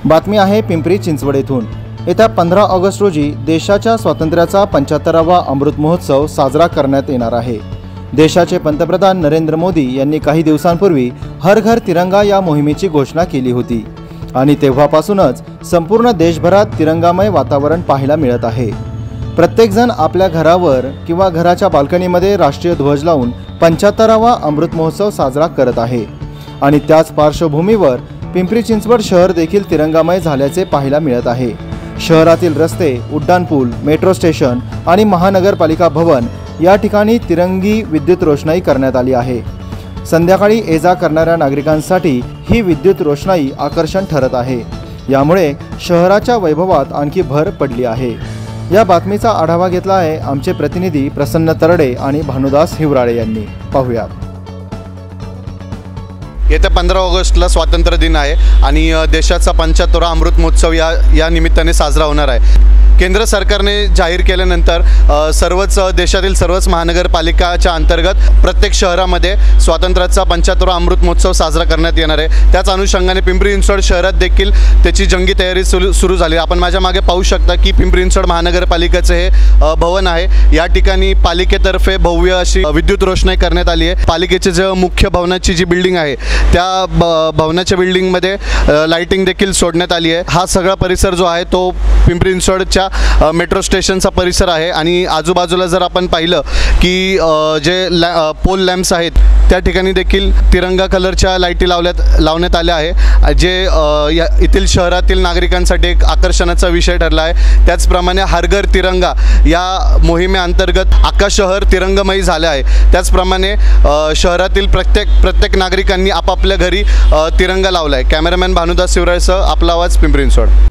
बातमी आहे पिंपरी चिंचवड येथून। येत्या 15 ऑगस्ट रोजी देशाच्या स्वातंत्र्याचा 75वा अमृत महोत्सव साजरा करण्यात येणार आहे। देशाचे पंतप्रधान नरेंद्र मोदी यांनी काही दिवसांपूर्वी हर घर तिरंगा या मोहिमेची घोषणा केली होती आणि तेव्हापासूनच संपूर्ण देशभरात तिरंगामय वातावरण पाहायला मिळत आहे। प्रत्येक जण आपल्या घरावर किंवा घराच्या बाल्कनीमध्ये राष्ट्रीय ध्वज लावून 75वा अमृत महोत्सव साजरा करत आहे आणि त्याच पार्श्वभूमीवर पिंपरी चिंचवड शहर देखील तिरंगामय झाल्याचे पाहायला मिळत आहे। शहरातील रस्ते, उड्डाणपूल, मेट्रो स्टेशन आणि महानगरपालिका भवन या ठिकाणी तिरंगी विद्युत रोषणाई करण्यात आली आहे। संध्याकाळी ये-जा करणाऱ्या नागरिकांसाठी ही विद्युत रोषणाई आकर्षण ठरत आहे। यामुळे शहराच्या वैभवात आणखी भर पडली आहे। या बातमीचा आढावा घेतला आहे आमचे प्रतिनिधी प्रसन्न तरडे आणि भानुदास हिवराळे यांनी। पाहूयात। येत्या 15 ऑगस्टला स्वातंत्र्य दिन आहे आणि देशाचा 75वा अमृत महोत्सव या निमित्ताने साजरा होणार आहे। केंद्र सरकारने जाहीर केल्यानंतर देशातील सर्वच महानगरपालिकाच्या अंतर्गत प्रत्येक शहरामध्ये स्वातंत्र्याचा 75वा अमृत महोत्सव साजरा करण्यात येणार आहे। त्याच अनुषंगाने पिंपरी चिंचवड शहरात देखील त्याची जंगी तयारी सुरू झाली। आपण माझ्या मागे पाहू शकता की पिंपरी चिंचवड महानगरपालिकेचे हे भवन आहे। या ठिकाणी पालिकेतर्फे भव्य अशी विद्युत रोषणाई करण्यात आली आहे। पालिकेचे जे मुख्य भवनाची जी बिल्डिंग आहे त्या भवनाच्या बिल्डिंगमध्ये लाइटिंग देखील सोडण्यात आली आहे। हा सगळा परिसर जो आहे तो पिंपरी चिंचवडच्या मेट्रो स्टेशनचा परिसर आहे आणि आजूबाजूला जर आपण पाहिलं की जे पोल लॅम्प्स आहेत त्या ठिकाणी देखील तिरंगा कलरच्या लाईटी लावण्यात आल्या आहे, जे येथील शहरातील नागरिकांसाठी एक आकर्षणाचा विषय ठरला आहे। त्याचप्रमाणे हर घर तिरंगा या मोहिमेअंतर्गत अख्खा शहर तिरंगमय झाले आहे। त्याचप्रमाणे शहरातील प्रत्येक नागरिकांनी आपापल्या घरी तिरंगा लावला आहे। कॅमेरामॅन भानुदास हिवराळेसह आपला आवाज, पिंपरी चिंचवड।